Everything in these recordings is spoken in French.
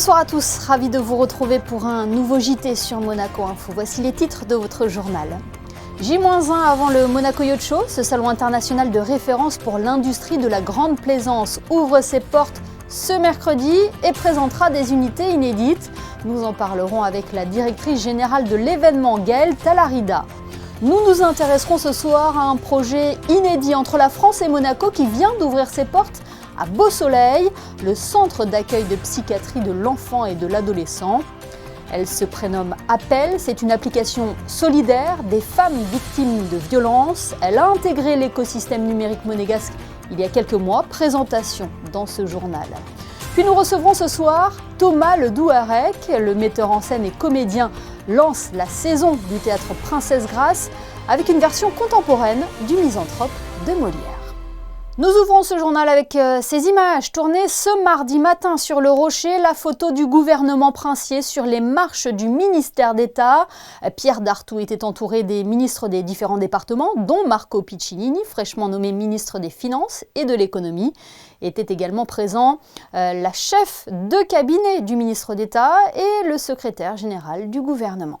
Bonsoir à tous, ravi de vous retrouver pour un nouveau JT sur Monaco Info. Voici les titres de votre journal. J-1 avant le Monaco Yacht Show, ce salon international de référence pour l'industrie de la grande plaisance ouvre ses portes ce mercredi et présentera des unités inédites. Nous en parlerons avec la directrice générale de l'événement, Gaëlle Talarida. Nous nous intéresserons ce soir à un projet inédit entre la France et Monaco qui vient d'ouvrir ses portes à Beau Soleil, le centre d'accueil de psychiatrie de l'enfant et de l'adolescent. Elle se prénomme Appel, c'est une application solidaire des femmes victimes de violences. Elle a intégré l'écosystème numérique monégasque il y a quelques mois, présentation dans ce journal. Puis nous recevrons ce soir Thomas Le Douarec, le metteur en scène et comédien, lance la saison du théâtre Princesse Grace avec une version contemporaine du Misanthrope de Molière. Nous ouvrons ce journal avec ces images tournées ce mardi matin sur le Rocher, la photo du gouvernement princier sur les marches du ministère d'État. Pierre Dartout était entouré des ministres des différents départements, dont Marco Piccinini, fraîchement nommé ministre des Finances et de l'Économie. Était également présent la chef de cabinet du ministre d'État et le secrétaire général du gouvernement.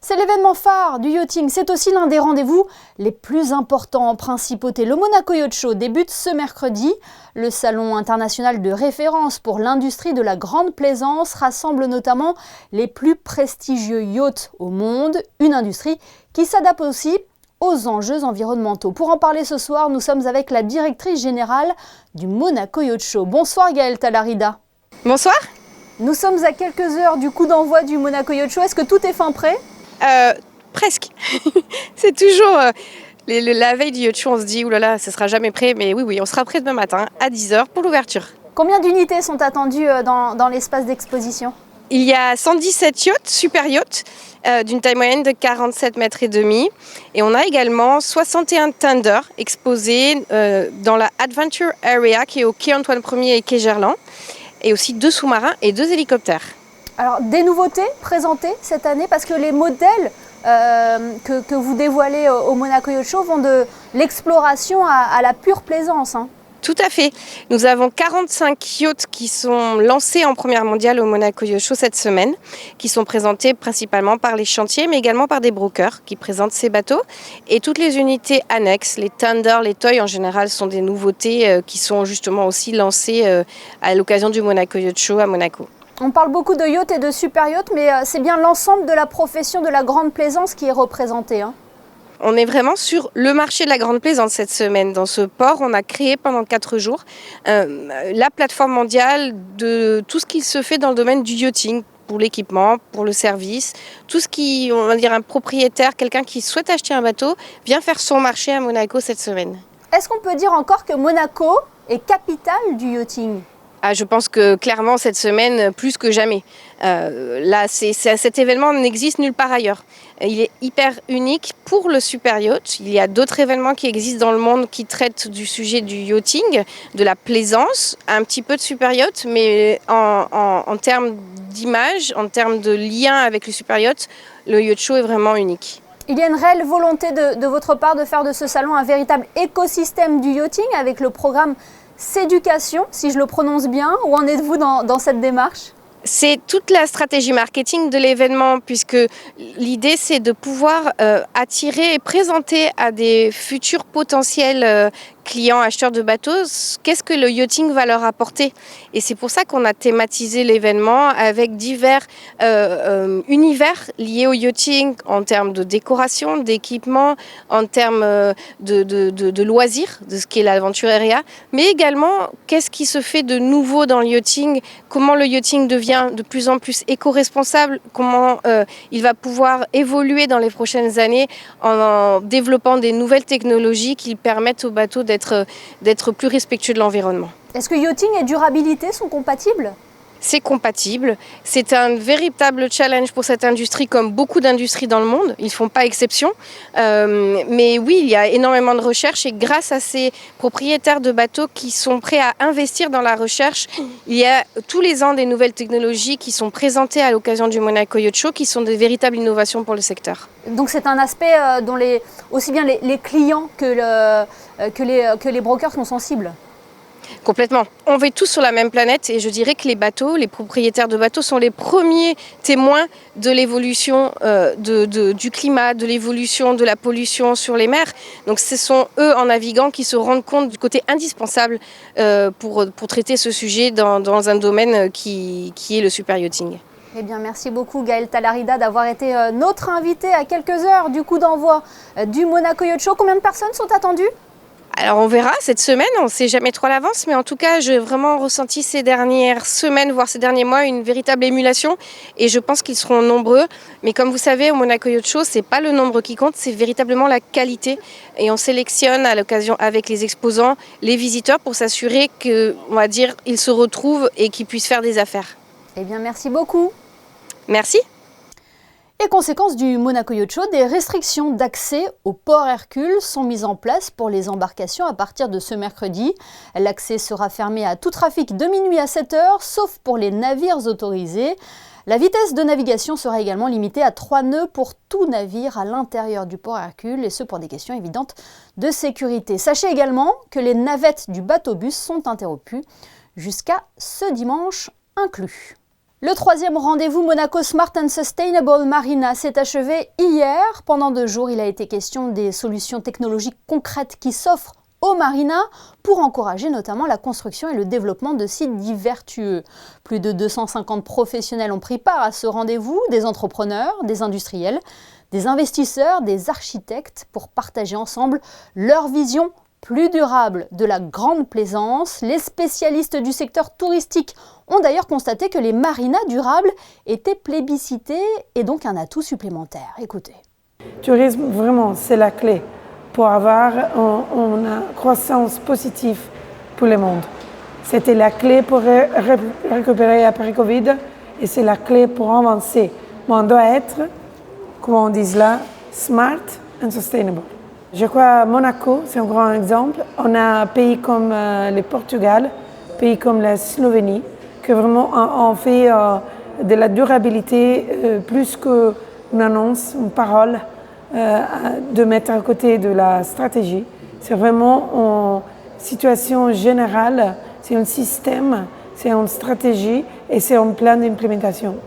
C'est l'événement phare du yachting, c'est aussi l'un des rendez-vous les plus importants en principauté. Le Monaco Yacht Show débute ce mercredi. Le salon international de référence pour l'industrie de la grande plaisance rassemble notamment les plus prestigieux yachts au monde, une industrie qui s'adapte aussi aux enjeux environnementaux. Pour en parler ce soir, nous sommes avec la directrice générale du Monaco Yacht Show. Bonsoir Gaëlle Talarida. Bonsoir. Nous sommes à quelques heures du coup d'envoi du Monaco Yacht Show. Est-ce que tout est fin prêt ? Presque. C'est toujours la veille du yacht show, on se dit oulala, ça sera jamais prêt, mais oui, on sera prêt demain matin à 10h pour l'ouverture. Combien d'unités sont attendues dans l'espace d'exposition ? Il y a 117 yachts, super yachts, d'une taille moyenne de 47 mètres et demi. Et on a également 61 tenders exposés dans la Adventure Area qui est au quai Antoine Ier et quai Gerland. Et aussi 2 sous-marins et 2 hélicoptères. Alors, des nouveautés présentées cette année, parce que les modèles que vous dévoilez au Monaco Yacht Show vont de l'exploration à la pure plaisance. Tout à fait. Nous avons 45 yachts qui sont lancés en première mondiale au Monaco Yacht Show cette semaine, qui sont présentés principalement par les chantiers, mais également par des brokers qui présentent ces bateaux. Et toutes les unités annexes, les tenders, les toys en général, sont des nouveautés qui sont justement aussi lancées à l'occasion du Monaco Yacht Show à Monaco. On parle beaucoup de yachts et de super yachts, mais c'est bien l'ensemble de la profession de la grande plaisance qui est représentée. On est vraiment sur le marché de la grande plaisance cette semaine. Dans ce port, on a créé pendant 4 jours la plateforme mondiale de tout ce qui se fait dans le domaine du yachting, pour l'équipement, pour le service, tout ce qui, on va dire, un propriétaire, quelqu'un qui souhaite acheter un bateau, vient faire son marché à Monaco cette semaine. Est-ce qu'on peut dire encore que Monaco est capitale du yachting ? Je pense que clairement cette semaine, plus que jamais. Cet événement n'existe nulle part ailleurs. Il est hyper unique pour le super yacht. Il y a d'autres événements qui existent dans le monde qui traitent du sujet du yachting, de la plaisance, un petit peu de super yacht, mais en termes d'image, en termes de lien avec le super yacht, le yacht show est vraiment unique. Il y a une réelle volonté de votre part de faire de ce salon un véritable écosystème du yachting avec le programme Céducation, si je le prononce bien. Où en êtes-vous dans cette démarche ? C'est toute la stratégie marketing de l'événement, puisque l'idée c'est de pouvoir attirer et présenter à des futurs potentiels clients acheteurs de bateaux qu'est-ce que le yachting va leur apporter. Et c'est pour ça qu'on a thématisé l'événement avec divers univers liés au yachting en termes de décoration, d'équipement, en termes de loisirs, de ce qu'est l'Aventure Area, mais également qu'est-ce qui se fait de nouveau dans le yachting, comment le yachting devient de plus en plus éco-responsable, comment il va pouvoir évoluer dans les prochaines années en développant des nouvelles technologies qui permettent aux bateaux d'être plus respectueux de l'environnement. Est-ce que yachting et durabilité sont compatibles ? C'est compatible. C'est un véritable challenge pour cette industrie, comme beaucoup d'industries dans le monde. Ils ne font pas exception. Mais oui, il y a énormément de recherche et grâce à ces propriétaires de bateaux qui sont prêts à investir dans la recherche, il y a tous les ans des nouvelles technologies qui sont présentées à l'occasion du Monaco Yacht Show qui sont de véritables innovations pour le secteur. Donc c'est un aspect dont aussi bien les clients que les brokers sont sensibles. Complètement. On vit tous sur la même planète et je dirais que les bateaux, les propriétaires de bateaux sont les premiers témoins de l'évolution du climat, de l'évolution de la pollution sur les mers. Donc ce sont eux, en naviguant, qui se rendent compte du côté indispensable pour traiter ce sujet dans un domaine qui est le superyachting. Eh bien, merci beaucoup Gaëlle Talarida d'avoir été notre invité à quelques heures du coup d'envoi du Monaco Yacht Show. Combien de personnes sont attendues ? Alors on verra cette semaine, on ne sait jamais trop à l'avance, mais en tout cas j'ai vraiment ressenti ces dernières semaines, voire ces derniers mois, une véritable émulation et je pense qu'ils seront nombreux. Mais comme vous savez, au Monaco Yacht Show, c'est pas le nombre qui compte, c'est véritablement la qualité. Et on sélectionne à l'occasion avec les exposants, les visiteurs pour s'assurer que, on va dire, ils se retrouvent et qu'ils puissent faire des affaires. Eh bien merci beaucoup. Merci. Et conséquence du Monaco Yacht Show, des restrictions d'accès au port Hercule sont mises en place pour les embarcations à partir de ce mercredi. L'accès sera fermé à tout trafic de minuit à 7 heures, sauf pour les navires autorisés. La vitesse de navigation sera également limitée à 3 nœuds pour tout navire à l'intérieur du port Hercule, et ce pour des questions évidentes de sécurité. Sachez également que les navettes du bateau-bus sont interrompues jusqu'à ce dimanche inclus. Le troisième rendez-vous Monaco Smart and Sustainable Marina s'est achevé hier. Pendant 2 jours, il a été question des solutions technologiques concrètes qui s'offrent aux marinas pour encourager notamment la construction et le développement de sites dits vertueux. Plus de 250 professionnels ont pris part à ce rendez-vous, des entrepreneurs, des industriels, des investisseurs, des architectes, pour partager ensemble leur vision plus durable de la grande plaisance. Les spécialistes du secteur touristique ont d'ailleurs constaté que les marinas durables étaient plébiscités et donc un atout supplémentaire. Écoutez. Le tourisme, vraiment, c'est la clé pour avoir une croissance positive pour le monde. C'était la clé pour récupérer après Covid et c'est la clé pour avancer. Mais on doit être, comme on dit là, smart and sustainable. Je crois que Monaco, c'est un grand exemple. On a un pays comme le Portugal, pays comme la Slovénie, que vraiment on fait de la durabilité plus qu'une annonce, une parole, de mettre à côté de la stratégie. C'est vraiment une situation générale, c'est un système, c'est une stratégie et c'est un plan d'implémentation.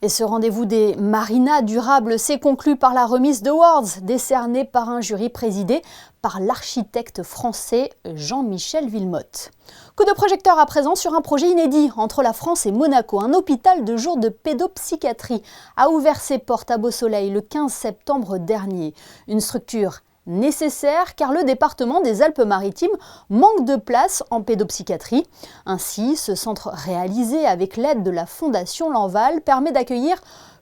Et ce rendez-vous des marinas durables s'est conclu par la remise d'awards décernés par un jury présidé par l'architecte français Jean-Michel Villemotte. Coup de projecteur à présent sur un projet inédit entre la France et Monaco. Un hôpital de jour de pédopsychiatrie a ouvert ses portes à Beausoleil le 15 septembre dernier. Une structure nécessaire car le département des Alpes-Maritimes manque de place en pédopsychiatrie. Ainsi, ce centre réalisé avec l'aide de la Fondation Lanval permet d'accueillir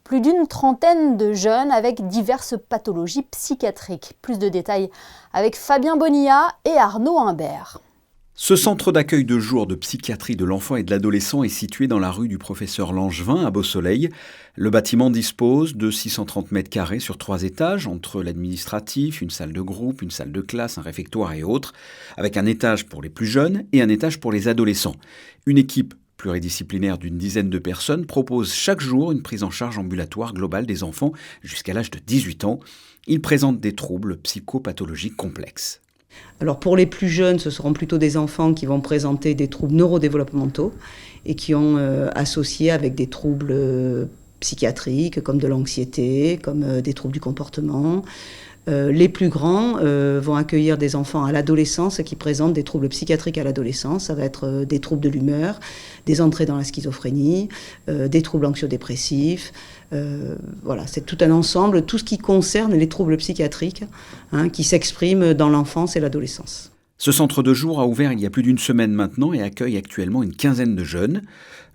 plus d'une trentaine de jeunes avec diverses pathologies psychiatriques. Plus de détails avec Fabien Bonilla et Arnaud Imbert. Ce centre d'accueil de jour de psychiatrie de l'enfant et de l'adolescent est situé dans la rue du Professeur Langevin à Beausoleil. Le bâtiment dispose de 630 mètres carrés sur 3 étages, entre l'administratif, une salle de groupe, une salle de classe, un réfectoire et autres, avec un étage pour les plus jeunes et un étage pour les adolescents. Une équipe pluridisciplinaire d'une dizaine de personnes propose chaque jour une prise en charge ambulatoire globale des enfants jusqu'à l'âge de 18 ans. Ils présentent des troubles psychopathologiques complexes. Alors pour les plus jeunes, ce seront plutôt des enfants qui vont présenter des troubles neurodéveloppementaux et qui ont associé avec des troubles psychiatriques comme de l'anxiété, comme des troubles du comportement. Les plus grands vont accueillir des enfants à l'adolescence qui présentent des troubles psychiatriques à l'adolescence. Ça va être des troubles de l'humeur, des entrées dans la schizophrénie, des troubles anxio-dépressifs. Voilà, c'est tout un ensemble, tout ce qui concerne les troubles psychiatriques qui s'expriment dans l'enfance et l'adolescence. Ce centre de jour a ouvert il y a plus d'une semaine maintenant et accueille actuellement une quinzaine de jeunes.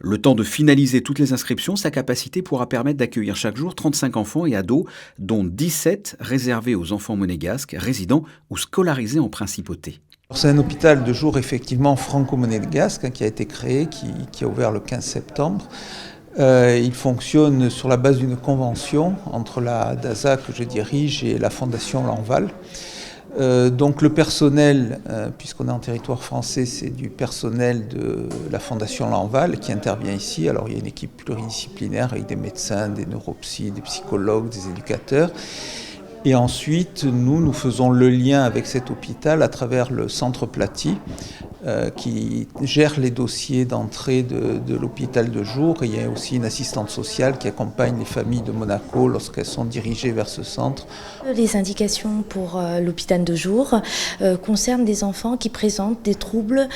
Le temps de finaliser toutes les inscriptions, sa capacité pourra permettre d'accueillir chaque jour 35 enfants et ados, dont 17 réservés aux enfants monégasques, résidents ou scolarisés en principauté. C'est un hôpital de jour effectivement franco-monégasque qui a été créé, qui a ouvert le 15 septembre. Il fonctionne sur la base d'une convention entre la DASA que je dirige et la Fondation Lanval. Donc le personnel, puisqu'on est en territoire français, c'est du personnel de la Fondation Lanval qui intervient ici. Alors il y a une équipe pluridisciplinaire avec des médecins, des neuropsys, des psychologues, des éducateurs. Et ensuite, nous faisons le lien avec cet hôpital à travers le centre Platy, qui gère les dossiers d'entrée de l'hôpital de jour. Et il y a aussi une assistante sociale qui accompagne les familles de Monaco lorsqu'elles sont dirigées vers ce centre. Les indications pour l'hôpital de jour concernent des enfants qui présentent des troubles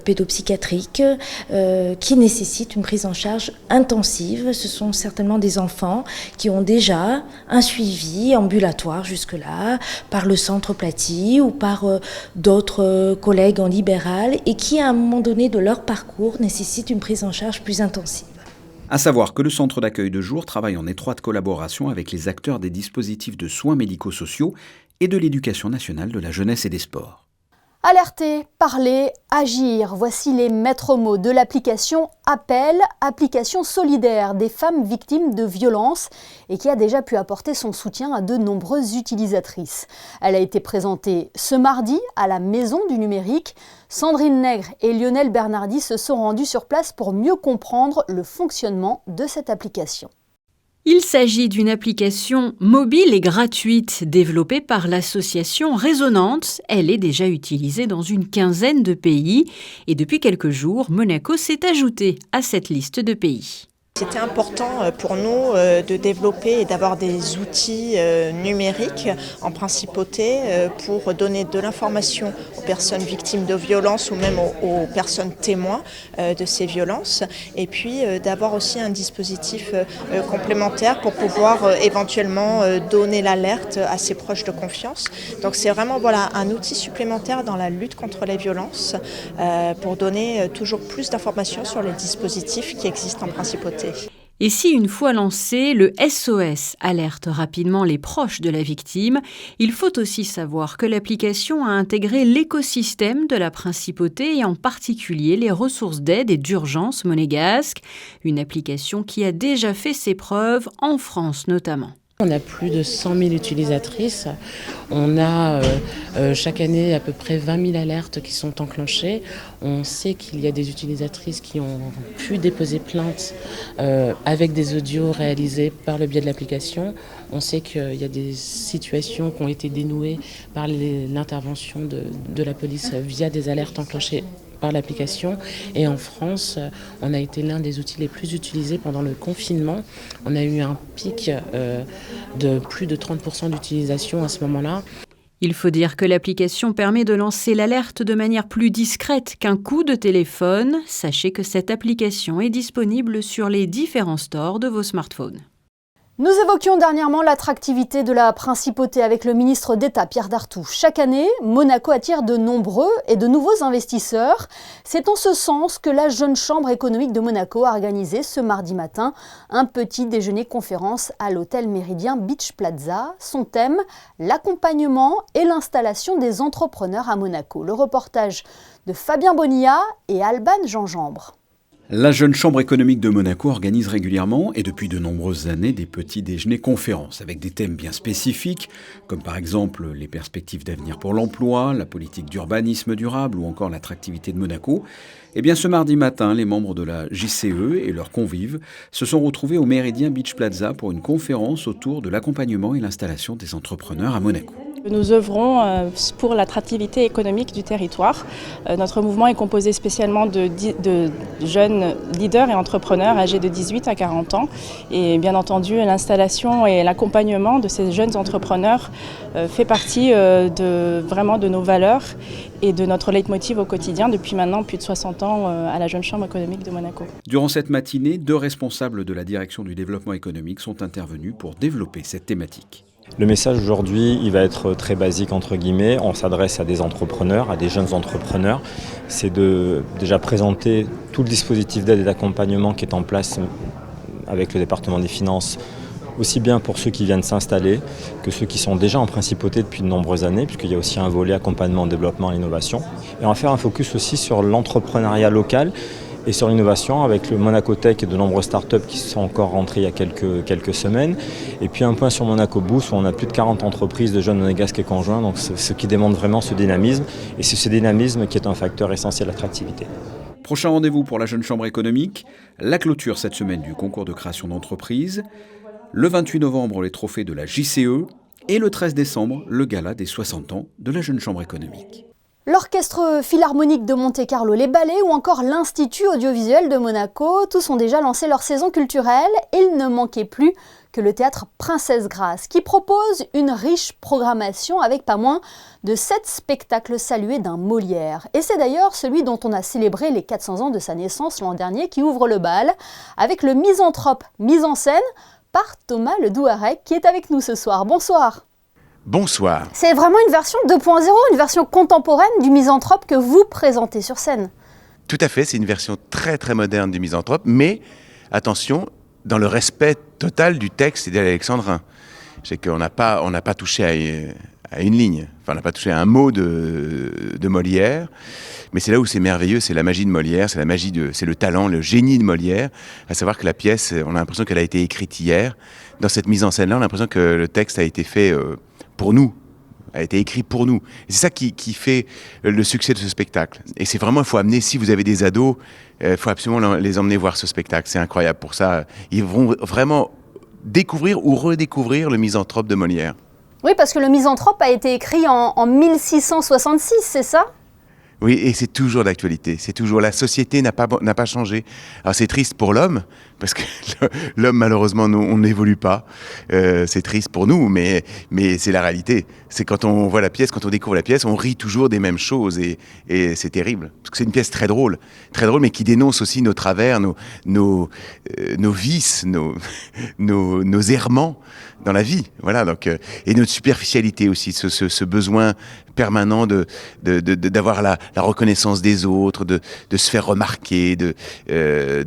pédopsychiatriques qui nécessitent une prise en charge intensive. Ce sont certainement des enfants qui ont déjà un suivi ambulatoire jusque-là par le centre Platy ou par d'autres collègues en libéral et qui, à un moment donné de leur parcours, nécessitent une prise en charge plus intensive. À savoir que le centre d'accueil de jour travaille en étroite collaboration avec les acteurs des dispositifs de soins médico-sociaux et de l'éducation nationale de la jeunesse et des sports. Alerter, parler, agir, voici les maîtres mots de l'application Appel, application solidaire des femmes victimes de violences et qui a déjà pu apporter son soutien à de nombreuses utilisatrices. Elle a été présentée ce mardi à la Maison du Numérique. Sandrine Nègre et Lionel Bernardi se sont rendus sur place pour mieux comprendre le fonctionnement de cette application. Il s'agit d'une application mobile et gratuite développée par l'association Résonance. Elle est déjà utilisée dans une quinzaine de pays et depuis quelques jours, Monaco s'est ajouté à cette liste de pays. C'était important pour nous de développer et d'avoir des outils numériques en principauté pour donner de l'information aux personnes victimes de violences ou même aux personnes témoins de ces violences et puis d'avoir aussi un dispositif complémentaire pour pouvoir éventuellement donner l'alerte à ses proches de confiance. Donc c'est vraiment un outil supplémentaire dans la lutte contre les violences pour donner toujours plus d'informations sur les dispositifs qui existent en principauté. Et si une fois lancé, le SOS alerte rapidement les proches de la victime, il faut aussi savoir que l'application a intégré l'écosystème de la principauté et en particulier les ressources d'aide et d'urgence monégasques, une application qui a déjà fait ses preuves en France notamment. On a plus de 100 000 utilisatrices. On a chaque année à peu près 20 000 alertes qui sont enclenchées. On sait qu'il y a des utilisatrices qui ont pu déposer plainte avec des audios réalisés par le biais de l'application. On sait qu'il y a des situations qui ont été dénouées par l'intervention de la police via des alertes enclenchées par l'application. Et en France, on a été l'un des outils les plus utilisés pendant le confinement. On a eu un pic de plus de 30% d'utilisation à ce moment-là. Il faut dire que l'application permet de lancer l'alerte de manière plus discrète qu'un coup de téléphone. Sachez que cette application est disponible sur les différents stores de vos smartphones. Nous évoquions dernièrement l'attractivité de la principauté avec le ministre d'État Pierre Dartout. Chaque année, Monaco attire de nombreux et de nouveaux investisseurs. C'est en ce sens que la Jeune Chambre économique de Monaco a organisé ce mardi matin un petit déjeuner-conférence à l'hôtel Méridien Beach Plaza. Son thème, l'accompagnement et l'installation des entrepreneurs à Monaco. Le reportage de Fabien Bonilla et Alban Gingembre. La Jeune Chambre économique de Monaco organise régulièrement et depuis de nombreuses années des petits déjeuners-conférences avec des thèmes bien spécifiques, comme par exemple les perspectives d'avenir pour l'emploi, la politique d'urbanisme durable ou encore l'attractivité de Monaco. Et bien ce mardi matin, les membres de la JCE et leurs convives se sont retrouvés au Méridien Beach Plaza pour une conférence autour de l'accompagnement et l'installation des entrepreneurs à Monaco. Nous œuvrons pour l'attractivité économique du territoire. Notre mouvement est composé spécialement de jeunes leaders et entrepreneurs âgés de 18 à 40 ans. Et bien entendu, l'installation et l'accompagnement de ces jeunes entrepreneurs fait partie de nos valeurs et de notre leitmotiv au quotidien depuis maintenant plus de 60 ans à la Jeune Chambre économique de Monaco. Durant cette matinée, 2 responsables de la direction du développement économique sont intervenus pour développer cette thématique. Le message aujourd'hui, il va être très basique entre guillemets. On s'adresse à des entrepreneurs, à des jeunes entrepreneurs. C'est de déjà présenter tout le dispositif d'aide et d'accompagnement qui est en place avec le département des finances, aussi bien pour ceux qui viennent s'installer que ceux qui sont déjà en principauté depuis de nombreuses années, puisqu'il y a aussi un volet accompagnement, développement et innovation. Et on va faire un focus aussi sur l'entrepreneuriat local et sur l'innovation avec le Monaco Tech et de nombreuses startups qui sont encore rentrées il y a quelques semaines. Et puis un point sur Monaco Boost où on a plus de 40 entreprises de jeunes monégasques et conjoints, donc ce qui démontre vraiment ce dynamisme. Et c'est ce dynamisme qui est un facteur essentiel d'attractivité. Prochain rendez-vous pour la Jeune Chambre économique, la clôture cette semaine du concours de création d'entreprise, le 28 novembre les trophées de la JCE et le 13 décembre le gala des 60 ans de la Jeune Chambre économique. L'Orchestre Philharmonique de Monte-Carlo, les ballets ou encore l'Institut audiovisuel de Monaco, tous ont déjà lancé leur saison culturelle et il ne manquait plus que le théâtre Princesse Grace qui propose une riche programmation avec pas moins de 7 spectacles salués d'un Molière. Et c'est d'ailleurs celui dont on a célébré les 400 ans de sa naissance l'an dernier qui ouvre le bal avec le Misanthrope mis en scène par Thomas Le Douarec qui est avec nous ce soir. Bonsoir. Bonsoir. C'est vraiment une version 2.0, une version contemporaine du Misanthrope que vous présentez sur scène. Tout à fait, c'est une version très très moderne du Misanthrope, mais attention, dans le respect total du texte et de l'alexandrin. C'est qu'on n'a pas touché à une ligne, enfin on n'a pas touché à un mot de Molière, mais c'est là où c'est merveilleux, c'est la magie de Molière, c'est le talent, le génie de Molière, à savoir que la pièce, on a l'impression qu'elle a été écrite hier. Dans cette mise en scène-là, on a l'impression que le texte a été fait pour nous, a été écrit pour nous. Et c'est ça qui fait le succès de ce spectacle. Et c'est vraiment, il faut amener, si vous avez des ados, il faut absolument les emmener voir ce spectacle. C'est incroyable. Pour ça, ils vont vraiment découvrir ou redécouvrir le Misanthrope de Molière. Oui, parce que le Misanthrope a été écrit en 1666, c'est ça ? Oui, et c'est toujours d'actualité. C'est toujours, la société n'a pas changé. Alors c'est triste pour l'homme, parce que l'homme, malheureusement, on n'évolue pas. C'est triste pour nous, mais c'est la réalité. C'est quand on voit la pièce, quand on découvre la pièce, on rit toujours des mêmes choses, et c'est terrible. Parce que c'est une pièce très drôle, mais qui dénonce aussi nos travers, nos vices, nos errements dans la vie. Voilà, donc, et notre superficialité aussi, ce besoin permanent d'avoir la reconnaissance des autres, de se faire remarquer, de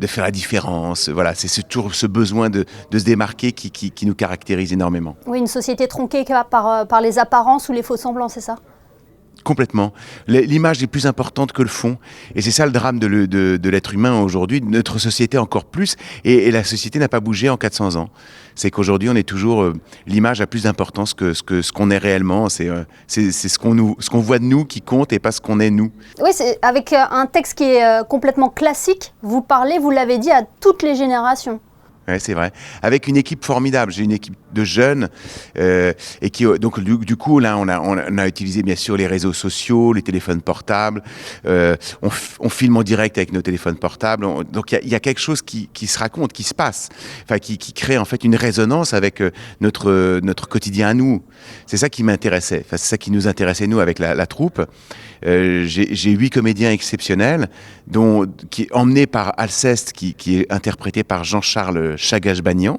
faire la différence. Voilà, c'est toujours ce besoin de se démarquer qui nous caractérise énormément. Oui, une société tronquée par les apparences ou les faux-semblants, c'est ça ? Complètement. L'image est plus importante que le fond. Et c'est ça le drame de l'être humain aujourd'hui, de notre société encore plus. Et la société n'a pas bougé en 400 ans. C'est qu'aujourd'hui, on est toujours... l'image a plus d'importance que ce qu'on est réellement. C'est ce qu'on voit de nous qui compte et pas ce qu'on est nous. Oui, c'est avec un texte qui est complètement classique. Vous parlez, vous l'avez dit, à toutes les générations. Ouais, c'est vrai. Avec une équipe formidable. J'ai une équipe de jeunes et qui donc du coup là on a utilisé bien sûr les réseaux sociaux, les téléphones portables. On filme en direct avec nos téléphones portables. Donc il y a quelque chose qui se raconte, qui se passe, enfin qui crée en fait une résonance avec notre quotidien à nous. C'est ça qui m'intéressait. Enfin c'est ça qui nous intéressait nous avec la troupe. J'ai 8 comédiens exceptionnels, qui emmenés par Alceste, qui est interprété par Jean-Charles Chagage-Bagnan.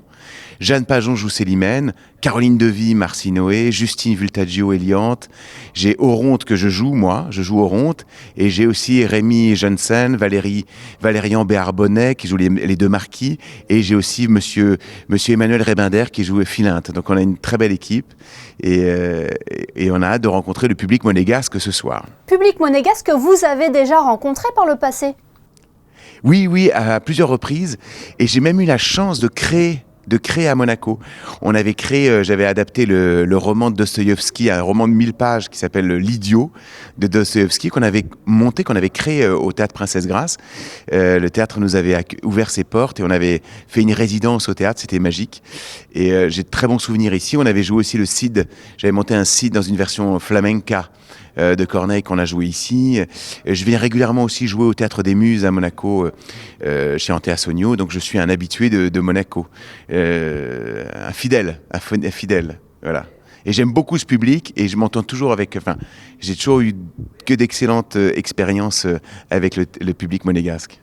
Jeanne Pajon joue Célimène, Caroline Devy, Marcy Noé, Justine Vultaggio, Eliante. J'ai Oronte que je joue Oronte. Et j'ai aussi Rémi Jensen, Valérian Béarbonnet qui joue les deux marquis. Et j'ai aussi monsieur Emmanuel Rébinder qui joue Philinte. Donc on a une très belle équipe et on a hâte de rencontrer le public monégasque ce soir. Public monégasque que vous avez déjà rencontré par le passé ? Oui, à plusieurs reprises. Et j'ai même eu la chance de créer à Monaco. On avait créé, j'avais adapté le roman de Dostoïevski, un roman de 1000 pages qui s'appelle L'Idiot de Dostoïevski, qu'on avait créé au Théâtre Princesse Grace. Le théâtre nous avait ouvert ses portes et on avait fait une résidence au théâtre, c'était magique. Et j'ai de très bons souvenirs ici. On avait joué aussi le Cid, j'avais monté un Cid dans une version flamenca de Corneille qu'on a joué ici. Je viens régulièrement aussi jouer au Théâtre des Muses à Monaco, chez Antea Sogno, donc je suis un habitué de Monaco, un fidèle, voilà. Et j'aime beaucoup ce public et je m'entends toujours j'ai toujours eu que d'excellentes expériences avec le public monégasque.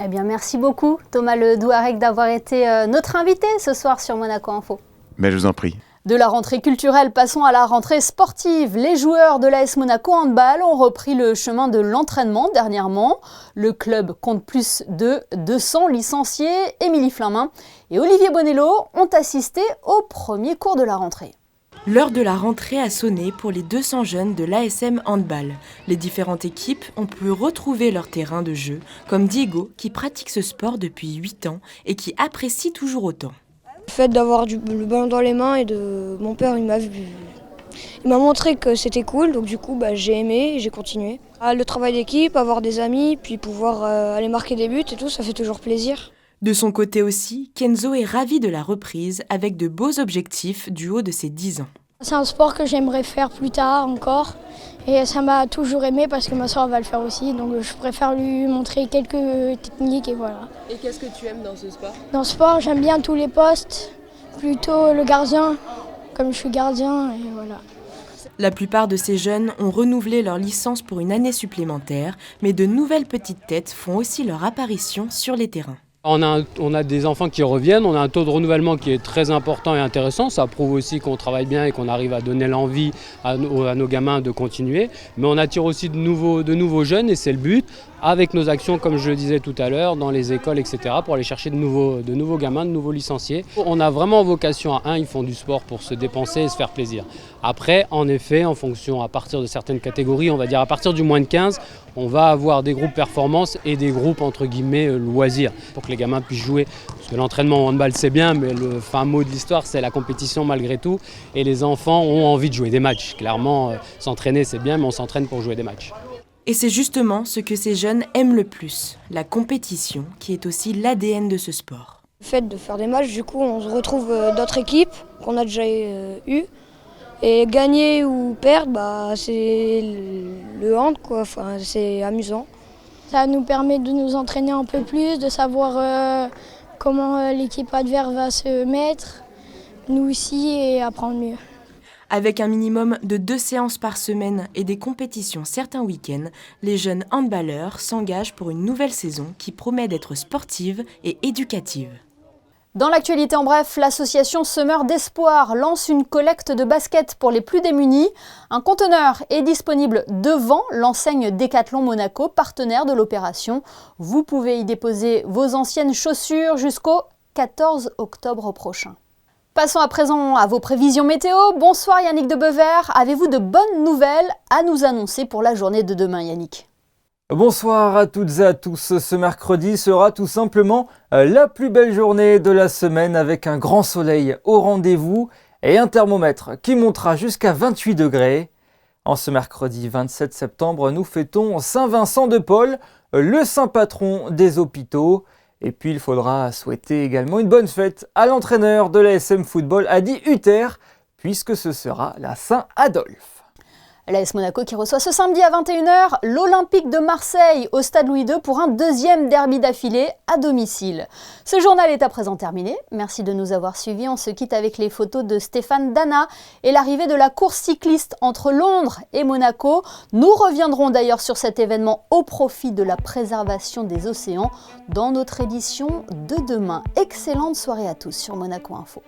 Eh bien, merci beaucoup Thomas Le Douarec d'avoir été notre invité ce soir sur Monaco Info. Mais je vous en prie. De la rentrée culturelle, passons à la rentrée sportive. Les joueurs de l'AS Monaco Handball ont repris le chemin de l'entraînement dernièrement. Le club compte plus de 200 licenciés. Émilie Flamin et Olivier Bonello ont assisté au premier cours de la rentrée. L'heure de la rentrée a sonné pour les 200 jeunes de l'ASM Handball. Les différentes équipes ont pu retrouver leur terrain de jeu, comme Diego qui pratique ce sport depuis 8 ans et qui apprécie toujours autant. Le fait d'avoir le ballon dans les mains et mon père, il m'a montré que c'était cool, donc du coup j'ai aimé et j'ai continué. Le travail d'équipe, avoir des amis, puis pouvoir aller marquer des buts et tout, ça fait toujours plaisir. De son côté aussi, Kenzo est ravi de la reprise avec de beaux objectifs du haut de ses 10 ans. C'est un sport que j'aimerais faire plus tard encore. Et ça m'a toujours aimé parce que ma soeur va le faire aussi. Donc je préfère lui montrer quelques techniques et voilà. Et qu'est-ce que tu aimes dans ce sport? Dans ce sport, j'aime bien tous les postes, plutôt le gardien, comme je suis gardien et voilà. La plupart de ces jeunes ont renouvelé leur licence pour une année supplémentaire, mais de nouvelles petites têtes font aussi leur apparition sur les terrains. On a des enfants qui reviennent, on a un taux de renouvellement qui est très important et intéressant. Ça prouve aussi qu'on travaille bien et qu'on arrive à donner l'envie à nos gamins de continuer. Mais on attire aussi de nouveaux jeunes et c'est le but, avec nos actions, comme je le disais tout à l'heure, dans les écoles, etc., pour aller chercher de nouveaux gamins, de nouveaux licenciés. On a vraiment vocation à ils font du sport pour se dépenser et se faire plaisir. Après, en effet, en fonction, à partir de certaines catégories, on va dire à partir du moins de 15, on va avoir des groupes performance et des groupes entre guillemets loisirs pour que les gamins puissent jouer. Parce que l'entraînement au handball c'est bien, mais le fin mot de l'histoire c'est la compétition malgré tout. Et les enfants ont envie de jouer des matchs. Clairement, s'entraîner c'est bien, mais on s'entraîne pour jouer des matchs. Et c'est justement ce que ces jeunes aiment le plus, la compétition, qui est aussi l'ADN de ce sport. Le fait de faire des matchs, du coup, on se retrouve d'autres équipes qu'on a déjà eues. Et gagner ou perdre, c'est le hand, quoi. Enfin, c'est amusant. Ça nous permet de nous entraîner un peu plus, de savoir comment l'équipe adverse va se mettre, nous aussi, et apprendre mieux. Avec un minimum de 2 séances par semaine et des compétitions certains week-ends, les jeunes handballeurs s'engagent pour une nouvelle saison qui promet d'être sportive et éducative. Dans l'actualité en bref, l'association Semeurs d'Espoir lance une collecte de baskets pour les plus démunis. Un conteneur est disponible devant l'enseigne Decathlon Monaco, partenaire de l'opération. Vous pouvez y déposer vos anciennes chaussures jusqu'au 14 octobre prochain. Passons à présent à vos prévisions météo. Bonsoir Yannick de Bever, avez-vous de bonnes nouvelles à nous annoncer pour la journée de demain Yannick ? Bonsoir à toutes et à tous. Ce mercredi sera tout simplement la plus belle journée de la semaine avec un grand soleil au rendez-vous et un thermomètre qui montera jusqu'à 28 degrés. En ce mercredi 27 septembre, nous fêtons Saint-Vincent de Paul, le saint patron des hôpitaux. Et puis il faudra souhaiter également une bonne fête à l'entraîneur de l'ASM Football, Adi Hutter, puisque ce sera la Saint-Adolphe. L'AS Monaco qui reçoit ce samedi à 21h l'Olympique de Marseille au Stade Louis II pour un deuxième derby d'affilée à domicile. Ce journal est à présent terminé. Merci de nous avoir suivis. On se quitte avec les photos de Stéphane Dana et l'arrivée de la course cycliste entre Londres et Monaco. Nous reviendrons d'ailleurs sur cet événement au profit de la préservation des océans dans notre édition de demain. Excellente soirée à tous sur Monaco Info.